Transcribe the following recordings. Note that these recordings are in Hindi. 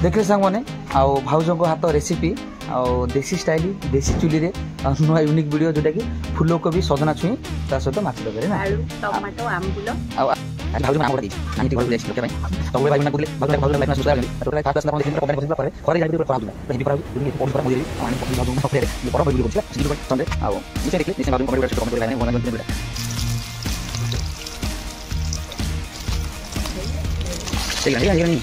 देखिए सांग मैंने आउ भाउजों को हाथ रेसिपी आउ देसी स्टाइल देसी चुली रे नुआ यूनिक वीडियो जोटा कि फूलकोबी सजना छुई ता सहित माछ तरकारी ना आलू टमाटो आंबुल भाउज नाम गोटी नानी टी बोले छिके भाई तो भाई ना बोले भाउज लाइफ ना सुधार तो लाइफ फास्ट ना देखिन कंपनी बसिला परे खरे जाई पर भाउज हिबी पर पॉइंट पर मोदी पानी पॉइंट भाउज ना फेरे ये बड़ा वीडियो बोलछला सिटी पर संदे आउ निचे देखले निचे भाउज कंपनी कमेंट लाइन बोला गन बेटा ठीक है ये नहीं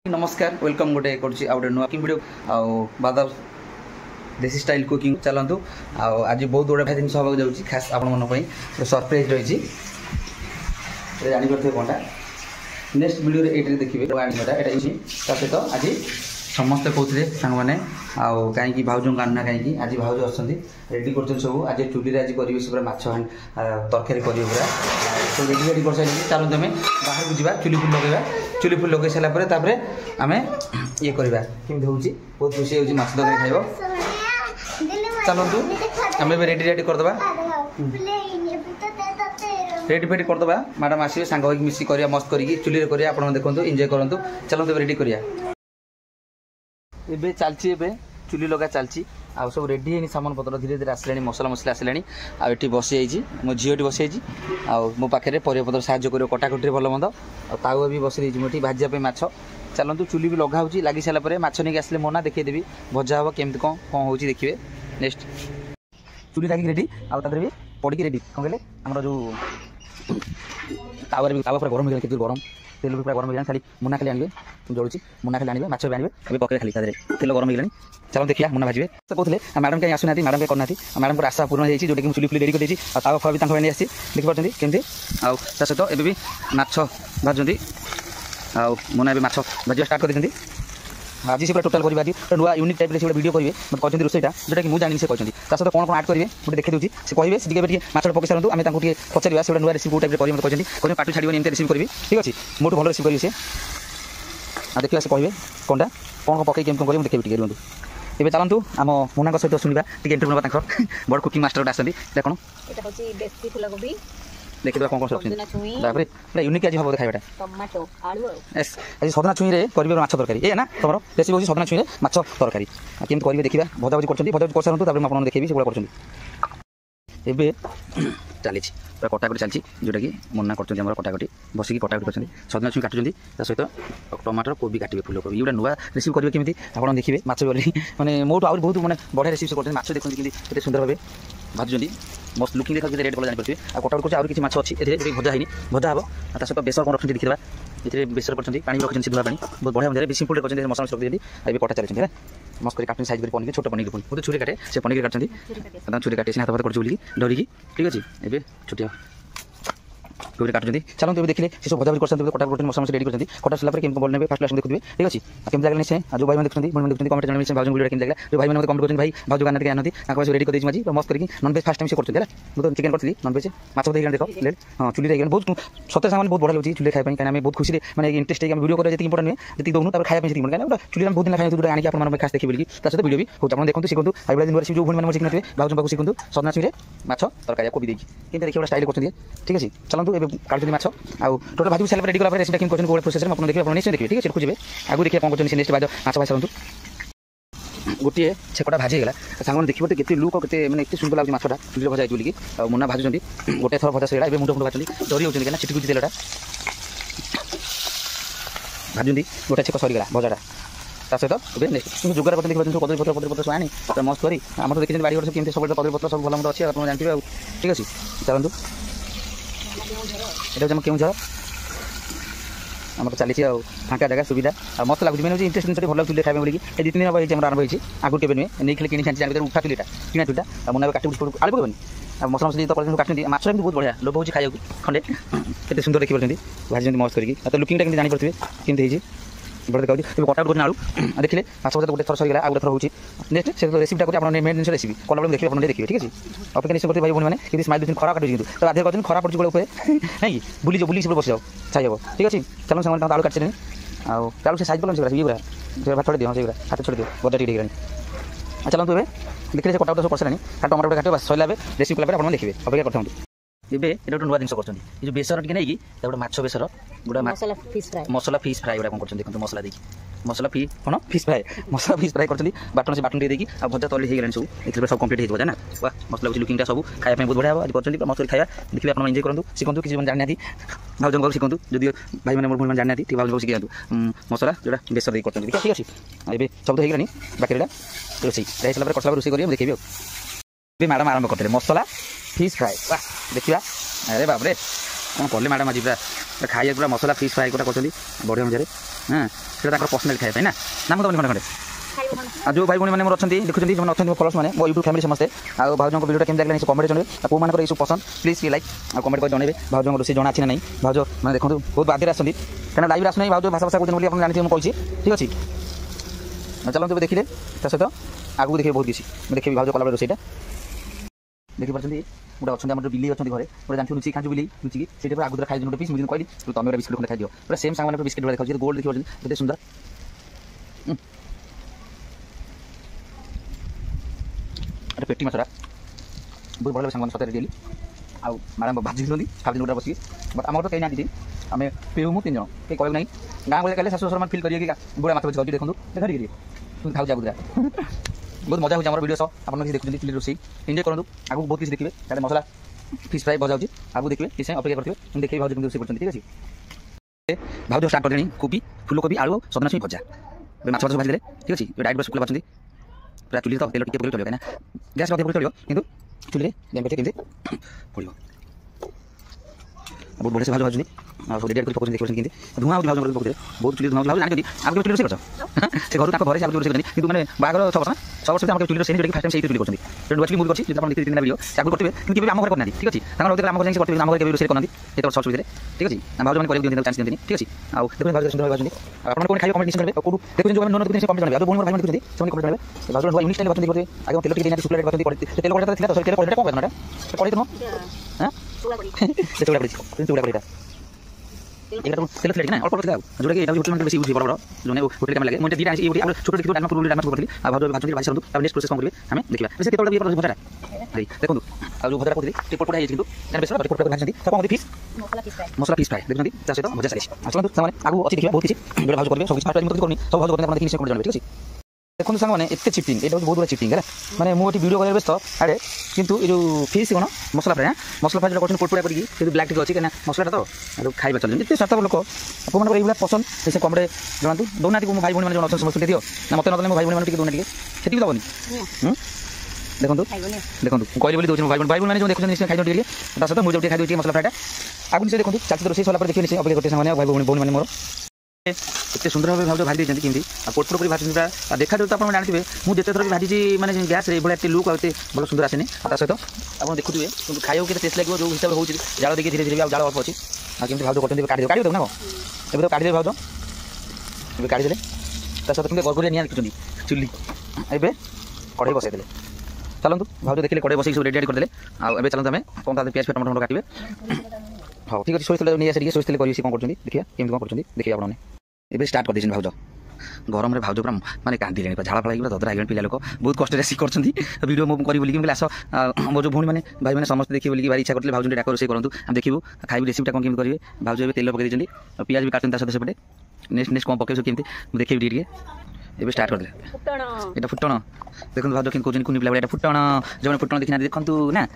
नमस्कार वेलकम गोटे कर नुआ वीडियो आदा देसी स्टाइल कुकिंग चलतु आज बहुत गुड़ा जिन हाँ जाऊँगी खास आपण सरप्राइज रही जापर कौनटा नेक्स्ट वीडियो ये देखिए आनीटा यहाँ सहित आज समस्ते कहते सांग मैंने कहीं भाउज को आना कहीं आज भाउज अच्छा रेडी कर सब आज चुली आज करेंगे से पूरा माछ तरकारी करेंगे पूरा तो रेडी रेडी कर सारे चलते आम बाहर को जावा चुली फुल लगेगा चुली फुल लगे सारापर आम ये करवा केमी हूँ बहुत खुशी हो माछ तरकारी खाइब चलतु आम रेडी रेडी करदे रेडी फेडी करदे मैडम आसवे सांग मिसी करिया मस्त करी चुली करिया आप देखो एंजॉय करूँ चलते रेडी करिया एबे चलची चुली लगा चलची आ सब रेडी है सामान पत्र धीरे धीरे आसलानी मसला मसला आसलानी आठी बसी जाइए मो झीटी बसी जाइए मो पाखे परिया पत्र साहय कर कटाकटी भल मंद तावा भी बसी रही मुझे भाजापी माछ चलतु चुली भी लगा होगी लगी सारापर माछ नहीं आसले मोना देखीदेवी भजा हम केमती कौन कौन हो देखिए नेक्स्ट चुली लगे रेडी आदि भी पड़ी रेडी कौन कहले आम जो तावा पूरा गरम हो गया गरम तेल भी पूरा गरम हो खाली मुना खाली आने जलूँ मुना खाली आने माछ भी आने अभी पकड़े खाली तेल गरम हो चलो देखिए मुना भाजे तो कहते मैडम कहीं आसुना मैडम कहीं करना मैडम को आशा पूर्ण होती जोटा कि चुली फुली रेडी कर तावा फुआ भी आनी आसी देखिपार केमती आउ ता सहित एबे भी माछ भाजुंती आउ मुना माछ भाजा स्टार्ट कर देते आज से पूरा टोटाल करेंगे आज नुआ यूनिक टाइप से वीडियो करेंगे मतलब कहते रोसईटा जोटा कि मुझे जानी से कहते सहित कौन कौन आड करेंगे मुझे देखी दूसरी से कहे से टे माछ पकई सारूँ आम पचार से नुआ रेसिपी टाइप करेंगे कहते पार्टी छाड़ी एमती रिसीव करी ठीक अच्छे मोटू भल रिसीव करेंगे से देखिए से कहे कौनटा कौन पकई केम करेंगे देखिए टे रुँतु ए चलतु आम मुना सहित शुणा टी इंटरव्यू ना बड़ कुकिंग मास्टर गोटे आसती कौन देखिए कौन कौन सब यूनिक आज हम खाइबा टमाटो आलू एस आज सजना छुई रे करेंगे माछ तरकारी ए ना तुम रेसिपी होगी सजना छुई रे माछ तरकारी केमती करेंगे देखा भजा भजी कर सारूँ आपको देखिए से कर चली पूरा कटाकटी चलती जोटा कि मना कर कटाकटी बसिक कटाकटी कर सजना छुई काटुच्च सहित टमाटर कोबी काटे फूलकोबी ये नुआ रेसिपी करेंगे केमी आप देखिए माछ मैंने मोटू आहुरी बहुत मैंने बढ़िया रेसिपी कर माछ देखते कि सुंदर भाव भाजुंट मस्त लुकिंग देखा रेट भल जापर कटाकट कर किसी माछ अच्छी ये भजा है भजा हम सहित बेसर कौन रखते देखा ये बेसर कर पानी भी रखते धुआ पानी बहुत बढ़िया भी सिंपल कर मसला मस रखते अभी कटा चलती है मस्त कर काटने साइज कर पनीर छोट पनीर पुणी मुझे छुरी काटे से पनीर काटते छुरी काटे हाथ हाथ कर डरिकी ठीक अच्छे ये छुटिया कोबी काटुच्च चलते देखिए सब भजा कर कटा मसला रेडी कर कटा सारा केम बने फास्ट लास्ट देखिए ठीक अच्छे केम लगे से जो भाई देखते देखते कमेंट जन भाज वीडियो केम लगे जो भाई मैंने कमेंट कर भाई भाज गाना आना रेडी कर आज मस्त करके नॉनवेज फास्ट टाइम से करते मुझे चिकेन करी नॉनवेज माछ देखिए देख हाँ चुली देखिए बहुत सत्य सामान बहुत बढ़िया लगे चुली खाई कहीं बहुत खुशी मैंने इंटरेस्ट है वीडियो करें इंपोर्टेंट नुहे जी दूँ खाया कहीं चुली बहुत दिन खाई आनी आप खास देखिए बोलिए सहित वीडियो भी हो देखो शिखु आईबा दिन जो भूल मैंने शिखी भाज पाक शिखु सजना छुई माछ तरकारी कोबी देखिए केमती देखिए स्टाइल कर ठीक अच्छे चलते ए काटुच्च माछ आउ टोटल भाजी सारा रेडी कला रेसिपी केम कर प्रोसेस में देखिए निश्चय देखिए ठीक है खोजे आगे देखिए कौन कर नेक्स्ट माछ भाई सारूँ गोटे छेकटा भाजीगला सांग देखिए केते लुक के मैंने सुंदर लगे माछटा चुली भजा बोलिकी मुना भाजुंट गोटे थर भजा सैला मुंड मुंड भाजती डरी होती क्या चिटकुटी तेलटा भाजुंट गोटे छेक सरीगला भजाटा सहित नेक्स्ट जोगार पत्र देखिए कदली पत्र पत्र पत्र आनी मस्त करी आम तो देखिए बाड़ी घर सब सब कदली पत्र सब भल मत अच्छी आप जानते ठीक अच्छे चलतु ये केउझर आम तो चली फाँका जगह सुविधा और मस्त लगुच मैंने इंटरेस्ट जिन भल चुली खाए बोलिए ये 2-3 दिन हम ये आरंभ होती आगुरी केवे नुहे नहीं खेल किनी छानी उठा चुलीटा किना चुलीटा मुना काटी आलू पकड़नी और मसला मसली तो काटती माछ बहुत बढ़िया लोभ हो खाया खंडे के सुंदर देखिए भाजी मस्त करके तो लुकिंगटा केमती जापर केमती बड़े देखा तेज कटा कर आलू देखिए माछ भजा गोटे थर सरीगला आ गोटे थर होची नेक्स्ट से रेसिपीटा कर आप मेन जिन रेसिपी कला देखिए आप देखिए ठीक है अपेक्षा निश्चय करते भाई भूमि मैंने स्माइल दिन खरा काटुची तो आधे कहते खरा पड़े गोटे नहीं बुली सब बस जाओ छाई हम ठीक अच्छे चलो सामान आलू काटने आलू से साइज बोलो ये भात छोड़ दियो से हाथ छोड़ दियो गदा टी चलते ए देखिए कटा सब करसानी टमाटो काटे बस सैला रेसिपी कला आप देखिए अपेक्षा करते ଏବେ ଏଇଟା ଗୋଟେ ନୂଆ ଜିନିଷ କରୁଛନ୍ତି ଏ ଯେଉଁ ବେସର ଟିକେ ନେଇକି ଗୋଟେ ମାଛ ବେସର ଗୋଟେ ମସଲା ଫିସ୍ ଫ୍ରାଏ ଗୁଡ଼ା କ'ଣ କରୁଛନ୍ତି ଦେଖନ୍ତୁ ମସଲା ଦେଇକି ମସଲା କ'ଣ ଫିସ୍ ଫ୍ରାଏ ମସଲା ଫିସ୍ ଫ୍ରାଏ କରୁଛନ୍ତି ବାଟନ ସେ ବାଟନ ଟିକେ ଦେଇକି ଆଉ ଭଜା ତଳି ହେଇଗଲାଣି ସବୁ ଦେଖିଲେ ସବୁ କମ୍ପ୍ଲିଟ୍ ହେଇଯିବ ନା ବା ମସଲା ହେଉଛି ଲୁକିଂଟା ସବୁ ଖାଇବା ପାଇଁ ବହୁତ ବଢ଼ିଆ ହେବ ଆଜି କରୁଛନ୍ତି ମସଲା ଖାଇବା ଦେଖିବେ ଆପଣ ଏନ୍ଜୟ କରନ୍ତୁ ଶିଖନ୍ତୁ କିଛି ଜାଣିନାହାନ୍ତି ଭାଉଜଙ୍କ ଶିଖନ୍ତୁ ଯଦି ଭାଇମାନେ ମୋର ଭଉଣୀମାନେ ଜାଣିନାହାନ୍ତି ଟିକେ ଭାଉଜଙ୍କୁ ଶିଖି ଦିଅନ୍ତୁ ମସଲା ଯେଉଁଟା ବେସର ଦେଇକି କରୁଛନ୍ତି ଠିକ୍ ଅଛି ଏବେ ସବୁ ତ ହେଇଗଲାଣି ବାକି ଏଇଟା ରୋଷେଇ ହେଇସାରିଲା ପରେ କଷଲା ପରେ ରୋଷେଇ କରିବେ ଦେଖିବି ଆଉ ଏବେ ମ୍ୟାଡ଼ାମ୍ ଆରମ୍ଭ କରିଥିଲେ ମସଲା ଫିସ୍ ଫ୍ରାଏ ବା ଦେଖିବା अरे बाप रे कौन कले मैडम आज पूरा खाइए पूरा मसला फिश फ्राए गोटा कर बढ़िया मजारे हाँ सीटा पर्सनाल खाया ना नाम दबनी खंडे खंडे आज जो भाई भूणी मैंने अच्छा देखुं जो अच्छा फलोर्स मैंने मो यूट्यूब फैमिली समस्ते आ भाउजों वीडियो केमती लगे कमेंट जन कौ मान ये सब पसंद प्लीज लाइक आ कमेंट कर जनइबे भाउजों रोषे जना अच्छी ना भाउज मैंने देखो बहुत बाधिर आसती क्या लाइव आसना भाउज भाषा भाषा कहते आप जानते मुझे ठीक अच्छे चलते देखिए सहित आगू देखिए बहुत किसी देखिए भाउज कला रोषेटा देखी पार्टी गोटे अच्छा आम बिल्ली अच्छे घरे गोटे जानते लुचि खाजु बिल्ली लुचिकी से आगुरा खाई गोटे पीस मुझे कहली तुम गोटे बिस्कुट खाई दियो पूरा सेम सांग बिस्कुट देखा गोल्ड देखिए बहुत सुंदर पेटी माछटा बहुत भल सांग सतरे रेडी आउ मैडम भाजी खाली गोटा बस बट आम तो कहीं ना आम पेहू मु 3 जन कहीं कहूँ ना गाँव गले शाशु शर्मा फिल करिए बुढ़ा माछ भाजी देखो देखा खाऊ आगुरा बहुत मजा हो वीडियो सब आप देखते चुली रोषे एंजय करूँ आगे बहुत किसी देखिए क्या मसला फिश फ्राए भजा आगे देखिए किसी अपेक्षा करते देखिए भाज रोषे कर ठीक अच्छे भाज स्टार्ट कर कोबी फुलकोबी आलू सजना छुई भजा माछ भाजी भाजी ठीक अच्छे डाइट शुक्ला पाँच पूरा चुली तो तेल टिके चलो कहीं गैस चलो कि चुली केमती पड़ो बहुत बढ़िया से भाज भाजुनी सब रेडी कर पकड़ देखिए धुआं भाज पकड़े बहुत चुली धुआं भाज जानते आगे चुली रोषे कर से घर तक घरे रोषे करते कि मैंने बाहर 6 वर्ष 6 वर्ष आम चुली रोषे फास्ट टाइम से चुली करते नुआ चुली मुझे करती आप देखते 3 वीडियो आगे करते कि आम घर करना ठीक अच्छे आम घर करते आम घर रोषे करना ये सब सुविधा ठीक अच्छे भाज मैंने कर चांस दिखती ठीक अच्छे आउ देखो भाज सुंदर भाज आप खाई कमेंट करेंगे कौन देखते जो नन कमेंट जानते अब बहुत भाई देखते से कमेंट जानते भाज इंग्लिश स्टाइल बात करते आगे तेल टिके शुक्ला तेल कड़ा था तेल कड़ा कौन कहना पड़े तो हाँ चूड़ा पड़ी चूड़ा पड़ी तेल फ्लेट ना अल्प था जोटा कि होटल में बेसी यूज बड़ बड़ जो होटल काम लगे मुझे दीटा ये छोटे देखिए डालमा पूरी डालमा करती आ भाज भाज भाजी सरंतु नेक्स्ट प्रोसेस कौन करेंगे हमें देखिए वैसे केतोड़ा भी भजा देखो आ जो भजा करती टिपट पड़ा है किंतु बेस रिपोर्ट भाजी सब कौन फिश मसला फिश फ्राए देखते सहित भजा चली आसलु सामने आगू अच्छी देखिए बहुत किसी वीडियो भाज करेंगे सब किसी करनी सब भाज करते देखिए निश्चय जानते ठीक है देखो सांग मैंने एत चिटिंग ये बहुत बड़ा चिटिंग है मैंने मुझे वीडियो कर व्यस्त आड़े कितु ये फिश कौन मसला फ्राए मसला फ्राए जो कर पोटपोड़ा करके ब्लाक टी अच्छी क्या मसलाटा तो खाଇବା चलते जितने स्वार्थ लोक आपको ये पसंद से कमेंट जनातु दौना मो भाई भूणी मैंने समस्त दियो ना मत ना भाई भूणी मैंने दौना से दबनी देखो देखो कहली बोली दूसरे भाई भूणी मैंने देखते निश्चय खाई दिए सहित मुझे खाई मसला फ्राएटा आगे निश्चय देखो चलते रोषे सरला देखिए निश्चय अपेक्षा करते सामने भाई भूणी मैंने मोर एत सुंदर भाव भाज भाजी देते कमी पोटपोट कर भाजी देखा तो आप जानते हैं मुझे जिते थर भी भाजी मैंने गैस ये लुक आते भल सुंदर आसेनी सहित आप देखुए खाइबा के टेस्ट लगे जो हिसाब से होती जाल देखिए धीरे धीरे जाल अल्प अच्छी आमती भाज करते काढ़ी ना कौन तो काढ़ी भाज ए काढ़ी सहित केमती गरगरिया निआ देखुं चुली ए कड़े बसई दे चलतु भाज देखिए कड़े बस सब रेडी करदे आए चलते आम कौन प्याज पे टमाटो काटे हाँ ठीक अच्छे सोच तेल नहीं आसे सोच तेल कर कौन करते देखिए केमती कौन करते देखिए आपने ये स्टार्ट कर भाज गरम भाज पूरा मैंने कांदी झाड़ा फड़ा पूरा ददरा है पिला लोक बहुत कष्ट से करते वीडियो मुझे करी बोलिक आस मो जो भूणी मैंने भाई मैंने समस्त देखिए बोलिक भाई इच्छा करते भाज डाक रोषे करूँ आम देखू खाई रेसिपीटा कौन केमी करेंगे भाज ए तेल पकई देते पियाज भी काटते सेपटे नेक्स्ट कौन पकड़ केमती देखिए टे ये स्टार्ट करदे यहाँ फुटण देखो भाज कि कौन कुनी पिला फुटण जो फुटण देखी ना देखु ना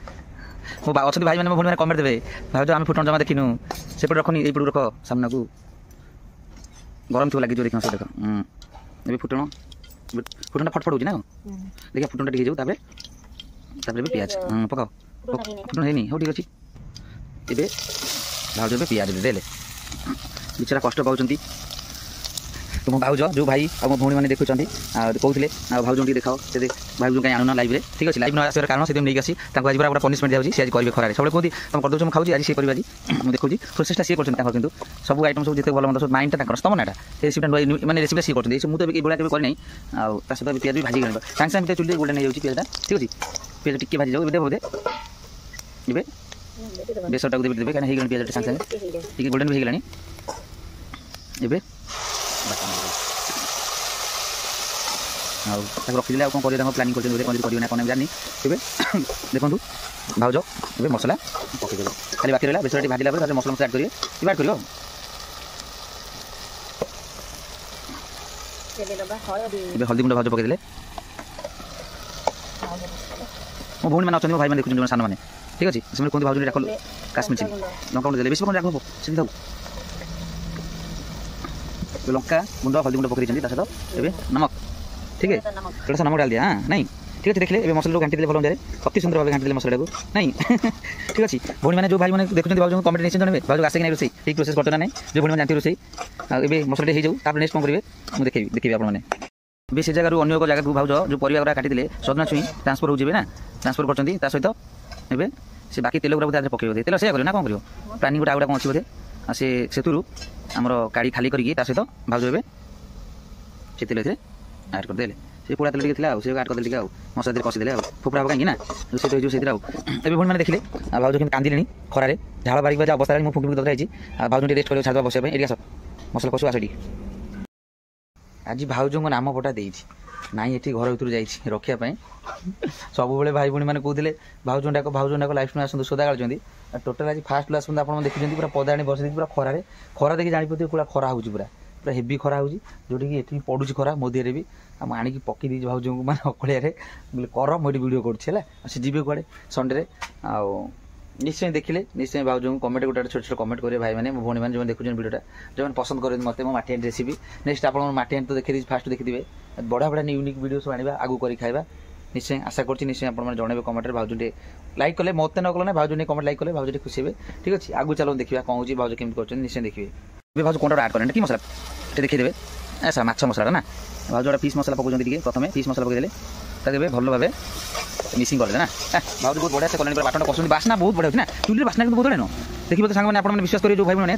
मो अच्छा भाई मैंने भूणी मैंने कमेंट देवे भाज आम फुटण जमा देखिनु सेपटे रखनी ये रख सामना को गरम थोड़ा लगे जो देखा देख ये फुटण फुटणा फटफट हो देखिए फुटणा टे जाऊ भी पियाज पकाओ फुटण है हो ठीक अच्छे ये भाज पियाज देले बेचारा कष्ट पाँच तो मो भाउज जो भाई आ मो भौणी मैंने देखुं कहते भाउज टी देखाओ से भाउज कहीं आणुना लाइव ठीक अच्छे लाइव न आसार कारण से नहीं आसी आज पूरा पनिशमेंट दिया से आज करेंगे खरार सब कहते तुम करदे मुझे खाऊँ आज सी करी मुझे देखुची प्रोसेसटा सी कर सब आइटम सब जिते भल मंद माइंडटा तम नाटा रेसिपीटा मैंने रेसिपी सी कर मुझे ये भाया करें आउ सहित पिज भी भाजी कर सागे सागे चुली गोल्डन हो पिजटा ठीक अच्छे पिज टी भाजी जाओ बोधे ये बेसरटा देवे देवे कहीं हो पिज सागे सागे टी गोल्डन भी होगला ए रखीदे आ कौन कर प्लानिंग कर कौन जानी ए देखो भाउज ए मसला पकईदे खाली बाकी रहा बेसर भाजला मसला मसला ऐड करेंगे ऐड कर हल्दी गुंड भाउज पकईदे मो भौणी मैंने अच्छा भाई मैंने देखुं सान मैंने ठीक अच्छे से कहते भाउज डाक काश्मीर चिली लंका गुंड दे बेस कौन राग से लंका गुंड हल्दी गुंड पकई सहित ए नमक ठीक है थोड़ा सा नमक डाल दिया हाँ नहीं ठीक है देखिए मसला घाटी देते भल अनुसार अति सुंदर भाव घाटी मसला को नहीं ठीक अच्छे भौणी मैंने जो भाई मैंने देखते भाव कमेंट निश्चित जानवे भाव आसे कि रोसे ठीक प्रोसेस करते ना नहीं जो भौणी मैंने जानते रोसे ए मसला हो जाऊ नेक्स्ट कौन करेंगे मुझे देखी आपने से जगह अन्य एक जगह भाव जो परिवा काटी सजना छुई ट्रांसफर हो ना ट्रांसफर कर सहित ए से बाकी तेल गुरा बोधे पकड़े तेल से ना कौन कर प्लानिंग गोटे आउटा कौन अच्छी बोधे से आमर काड़ी खाली करके सहित भाव ए से तेल ऐड करदे से पोड़ा तेल टी से ऐड करदे मसला देर कषिदे फोपड़ा हम कहीं ना से से भौणी मैंने देखिले भाउज कि कांदिले खरार झाड़ बारिक बाजा अवस्था मुझे फुंकी दौड़ाई भाउज रेस्ट कर छाड़ बस ये आस मसला कषु आस आज भाउज को नाम पटा दे ना ये घर भर जा रखापी सब भाई भौणी मैंने कहते भाउज डाक लाइफ में आसतु सोदा गाड़ी टोटाल आज फास्ट आसते आप देखुं पूरा पदा बस पूरा खरार खरा देखिए जापे पूरा खरा हो पूरा पूरा हेवी खरा हो जोटी ये पड़ू खरा मोदी भी आनी पकई दी भाउज को मैंने अकड़िया बोले कर मुझे वीडियो करें से जी कड़े संडे आउ निश्चय देखिले निश्चय भाउज को कमेंट गोटे छोट छोट कमेंट करेंगे भाई मैंने भौणी मैंने जो देखुन वीडियोटा जो पसंद करें मत मो माटी रेसिपी नेक्स्ट आप माटी तो देखिए फास्ट देखिए बढ़िया बढ़िया यूनिक वीडियो सब आने आगू कर खाଇବା निश्चय आशा कर निश्चय आप जनइबे कमेंट भाउज लाइक कले मत न कले भाउज कमेंट लाइक कले भाउज खुशी हे ठीक अच्छे आगू चलो देखा कौन हो भाउज केमी कर निश्चय देखिए भाउज कौन ऐड करें कि मसला देखिए ऐसा माछ मसला ना भाउज गोटे फिश मसला पकाउं प्रथम फिश मसला पकईदे तक भल भाव मिसिंग करदे ना भाउज बहुत बढ़िया से कले बाटन कसुन बास्ना बहुत बढ़िया ना चुली बास्ना बहुत बढ़िया न देखिए तो सांग मैंने विश्वास करेंगे जो भाई मैंने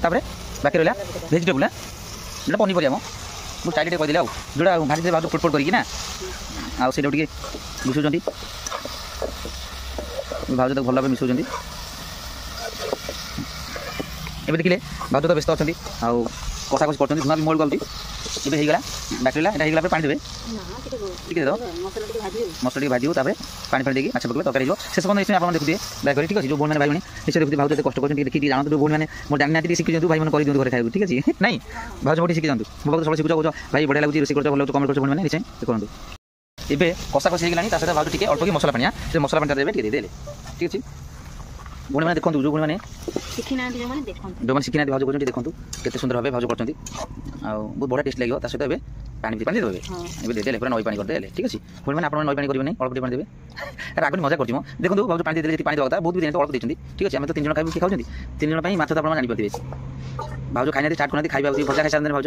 बाकी रहा भेजिटेबुल जो पनीपरिया मुझे स्टाइल कहदेली जोड़ा भाजी भाउज पोट करना आउटा टे मिसाउं भाउज तक भल भाव मिसाउं ए देखिले भाउज तो व्यस्त अच्छा आउ कषा कषि कर धुआ भी मोल गलती ये होगा बाकी रहा यहाँ होगा पानी देवे ठीक है मसला टी भाजी तापर पानी फानी देखिए अच्छा पकड़े तरकारी हो शेष पर्यटन निश्चय आप देखिए दयाकर ठीक अच्छे जो भौणी भाई निश्चय देखिए भाउज कष्ट कर देखिए जानते जो भौणी मैंने मोर जानी शिखी भाई मैंने कर दिखाँ घर खाई ठीक अच्छे नहीं भाउज मोटी शिखी जातु मो सब शिखुच कौच भाई बढ़िया लगे रोषे कर भल कमेंट कर भौणी निश्चय देखते ए कषा कषि होगा सहित भाउज टी अल्प कि मसला पानी से मसला पानी देवे ठीक देले ठीक अच्छे भौणी मैंने देखो जो भौणी मैंने जो मैंने शिखी ना भाउज कर देखो केते सुंदर भाव भाउज कर बहुत बढ़िया टेस्ट लगे सहित ए पानी पानी देवे ये देदेले पूरा नई पानी करदे ठीक अच्छे भौणी मैंने आप नई पानी करेंगे अल्प पानी देवे राग मजा कर देखो भाउज पानी देते पानी देवा बहुत भी अल्प देते ठीक अच्छे आम तो 3 जन खाई खाऊँ 3 जन माछ तो आप जानीपारे भाउज खाई स्टार्ट करना खाଇବା भजा खाई सारे भाउज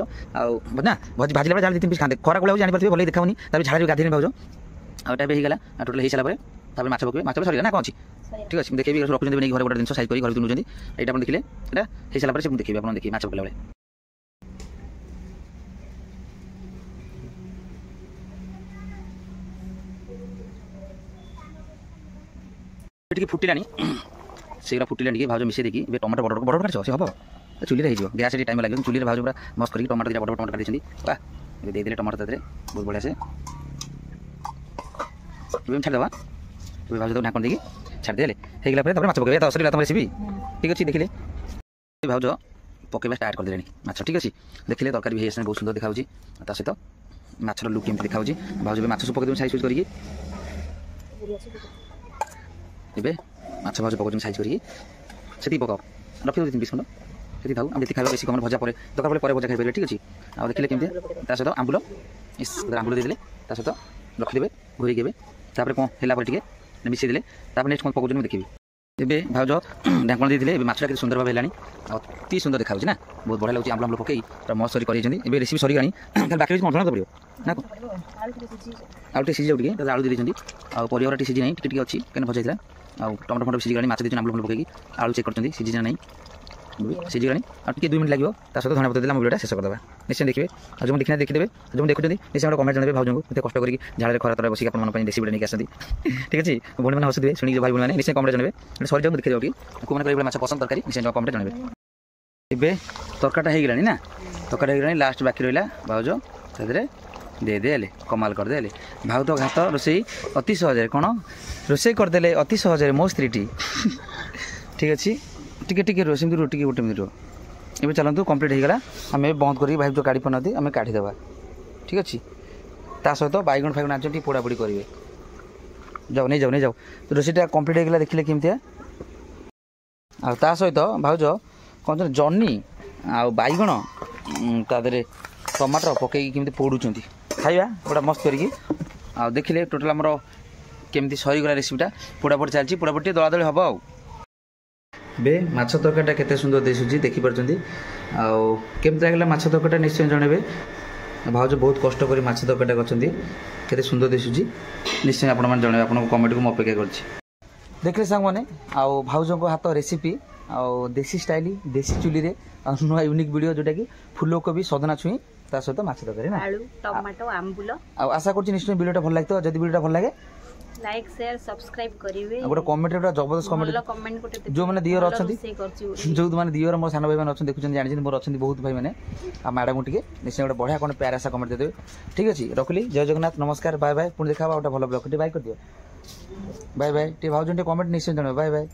ना भाजिला बेले 2-3 पीस खाते खरा गुला जानीपारे भले देखाऊनी झाड़ा गाधे भाउज आटा भी होगा टोटाल हो सारा माछ पकड़े माछ सर ना कौन अच्छी ठीक अच्छे देखिए रखुच्च नहीं घर गोटे जिन साइज कर घर नौकरी यहाँ देखिले यहाँ हो सारा से देखिए आप देखिए माछ पकड़ा बेले फुटिला से फुटिला भाउज मिसे देखिए टमाटर बड़ बड़ काट से हम चुली हो गैस टाइम लगे चुली भाउज पूरा मस्त करके टमाटर बड़ बड़ टमाटर काटी वाह देदेले टमाटर तादे बहुत बढ़िया से छाड़देवा भाउज तो ढाकन देखिए छाड़देले होगा माछ पकड़ तो तुम रेसिपी ठीक अच्छे देखिले भाउज पकड़ा स्टार्ट करदे माछ ठीक अच्छे देखिले तरकारी भी बहुत सुंदर देखा सहित माछर लुक केमती देखा भाउज माछ सब पकड़ साइज करके ए माछ भाउज पकाउँ साइज करके पकाओ रखी 2-3 पीस खंड से था आम खाଇବା बेसी कम भजा पर दरकार पड़े भजा खाई ठीक अच्छे आ देखिले केमती सहित आंबुल आंबुल देदेले सहित रखिदे घोरिके तापर कौन है टे मिसेदेले नेक्स्ट कौन पकाउँ देखिए ଏବେ ଭାଉଜ ଢାଙ୍କଣ ଦେଇଥିଲେ ଏବେ ମାଛଟା କେତେ ସୁନ୍ଦର ଭାବେ ହେଲାଣି ଆଉ ଅତି ସୁନ୍ଦର ଦେଖାଯାଉଛି ନା ବହୁତ ବଢ଼ିଆ ଲାଗୁଛି ଆମ୍ବୁଲ ପକେଇ ପୁରା ମସ୍ତ କରି କରିଛନ୍ତି ଏବେ ରେସିପି ସରିଗଲାଣି ଖାଲି ବାକି ରହିଛି ମଟନ ତ ପଡ଼ିବ ନା କ'ଣ ଆଉ ଟିକେ ସିଝିଯାଉ ଟିକେ ତାହେଲେ ଆଳୁ ଦେଇଛନ୍ତି ଆଉ ପରିବାର ଟିକେ ସିଝି ନାହିଁ ଟିକେ ଟିକେ ଅଛି କାହିଁକି ଭଜା ହେଇଥିଲା ଆଉ ଟମାଟୋ ଫଟୋ ସିଝିଗଲାଣି ମାଛ ଦେଇଛନ୍ତି ଆମ୍ବୁଲ ପକେଇକି ଆଳୁ ଚେକ୍ କରିଛନ୍ତି ସିଝି ନା ନାହିଁ ସିଝିଗଲାଣି ଆଉ ଟିକେ 2 ମିନିଟ୍ ଲାଗିବ ତା ସହିତ ଧଣିଆ ପତ୍ର ଦେଲେ ଆମ ଭିଡ଼ିଓଟା ଶେଷ କରିଦେବା ନିଶ୍ଚୟ ଦେଖିବେ ଆଉ ଯେଉଁ ଦେଖିନା ଦେଖିଦେବେ ଯେଉଁ ଦେଖୁଛନ୍ତି ନିଶ୍ଚୟ ଗୋଟେ କମେଣ୍ଟ ଜଣାଇବେ ଭାଉଜଙ୍କୁ ଏତେ କଷ୍ଟ କରିକି ଝାଳରେ ଖରା ତଳେ ବସିକି ଆପଣମାନଙ୍କ ପାଇଁ ରେସିପିଟା ନେଇକି ଆସନ୍ତି ଠିକ୍ ଅଛି ଭଉଣୀମାନେ ହସୁଥିବେ ଶୁଣିକି ଭାଇ ଭଉଣୀମାନେ ନିଶ୍ଚୟ କମେଣ୍ଟ ଜଣାଇବେ ସରିଯାଉ ଦେଖିଯାଉ ଟିକେ କେଉଁମାନେ କହିବେ ମାଛ ପସନ୍ଦ ତରକାରୀ ନିଶ୍ଚୟ କମେଣ୍ଟ ଜଣାଇବେ ଏବେ ତରକାରୀଟା ହେଇଗଲାଣି ନା ତରକାରୀ ହେଇଗଲାଣି ଲାଷ୍ଟ ବାକି ରହିଲା ଭାଉଜ ସେଥିରେ ଦେଇଦେଲେ କମାଲ କରିଦେଲେ ଭାଉ ତ ଘାତ ରୋଷେଇ ଅତି ସହଜରେ କ'ଣ ରୋଷେଇ କରିଦେଲେ ଅତି ସହଜରେ ମୋ ସ୍ତ୍ରୀଟି ଠିକ୍ ଅଛି ଟିକେ ଟିକେ ରୁହ ସେମିତି ରୁହ ଟିକେ ଗୋଟେ ମିନିଟ୍ ରୁହ ଏବେ ଚାଲନ୍ତୁ କମ୍ପ୍ଲିଟ୍ ହେଇଗଲା ଆମେ ବନ୍ଦ କରିକି ଭାଇ ଯେଉଁ କାଢ଼ି ପାରୁନାହାନ୍ତି ଆମେ କାଢ଼ିଦେବା ଠିକ୍ ଅଛି ତା ସହିତ ବାଇଗଣ ଫାଇଗଣ ଆଣିଛନ୍ତି ଟିକେ ପୋଡ଼ାପୋଡ଼ି କରିବେ ଯାଉ ନେଇଯାଉ ରୋଷେଇଟା କମ୍ପ୍ଲିଟ୍ ହେଇଗଲା ଦେଖିଲେ କେମିତିଆ ଆଉ ତା ସହିତ ଭାଉଜ କ'ଣ ଜହ୍ନି ଆଉ ବାଇଗଣ ତା ଦେହରେ ଟମାଟର ପକେଇକି କେମିତି ପୋଡ଼ୁଛନ୍ତି ଖାଇବା ଗୋଟା ମସ୍ତ କରିକି ଆଉ ଦେଖିଲେ ଟୋଟାଲ୍ ଆମର କେମିତି ସରିଗଲା ରେସିପିଟା ପୋଡ଼ାପୋଡ଼ି ଚାଲିଛି ପୋଡ଼ାପୋଡ଼ି ଟିକେ ଦଳାଦଳି ହେବ ଆଉ ଏବେ ମାଛ ତରକାରୀଟା କେତେ ସୁନ୍ଦର ଦିଶୁଛି ଦେଖିପାରୁଛନ୍ତି ଆଉ କେମିତି ଲାଗିଲା ମାଛ ତରକାରୀଟା ନିଶ୍ଚୟ ଜଣାଇବେ ଭାଉଜ ବହୁତ କଷ୍ଟ କରି ମାଛ ତରକାରୀଟା କରିଛନ୍ତି କେତେ ସୁନ୍ଦର ଦିଶୁଛି ନିଶ୍ଚୟ ଆପଣମାନେ ଜଣାଇବେ ଆପଣଙ୍କ କମେଣ୍ଟକୁ ମୁଁ ଅପେକ୍ଷା କରିଛି ଦେଖିଲେ ସାଙ୍ଗମାନେ ଆଉ ଭାଉଜଙ୍କ ହାତ ରେସିପି ଆଉ ଦେଶୀ ଷ୍ଟାଇଲ ଦେଶୀ ଚୁଲିରେ ନୂଆ ୟୁନିକ୍ ଭିଡ଼ିଓ ଯେଉଁଟାକି ଫୁଲକୋବି ସଜନା ଛୁଇଁ ତା ସହିତ ମାଛ ତରକାରୀ ନା ଆଳୁ ଟମାଟୋ ଆମ୍ବୁଲ ଆଉ ଆଶା କରୁଛି ନିଶ୍ଚୟ ଭିଡ଼ିଓଟା ଭଲ ଲାଗିଥିବ ଯଦି ଭିଡ଼ିଓଟା ଭଲ ଲାଗେ ଲାଇକ୍ ସେୟାର ସବସ୍କ୍ରାଇବ କରିବେ ଗୋଟେ କମେଣ୍ଟରେ ଗୋଟେ ଜବରଦସ୍ତ କମେଣ୍ଟ ଯେଉଁମାନେ ଦିଅର ଅଛନ୍ତି ଯେଉଁମାନେ ଦିଅର ମୋ ସାନ ଭାଇମାନେ ଅଛନ୍ତି ଦେଖୁଛନ୍ତି ଜାଣିଛନ୍ତି ମୋର ଅଛନ୍ତି ବହୁତ ଭାଇମାନେ ଆଉ ମ୍ୟାଡ଼ାମକୁ ଟିକେ ନିଶ୍ଚୟ ଗୋଟେ ବଢ଼ିଆ କ'ଣ ପ୍ୟାର ଆଶା କମେଣ୍ଟ ଦେଇଦେବେ ଠିକ୍ ଅଛି ରଖିଲି ଜୟ ଜଗନ୍ନାଥ ନମସ୍କାର ବାଏ ବାଏ ପୁଣି ଦେଖା ହେବା ଗୋଟେ ଭଲ ବ୍ଲଗ୍ ଟିକେ ବାଏ କରିଦିଅ ବାଏ ବାଏ ଟିକେ ଭାଉଛନ୍ତି ଟିକେ କମେଣ୍ଟ ନିଶ୍ଚୟ ଜଣାଇବେ ବାଏ ବାଏ।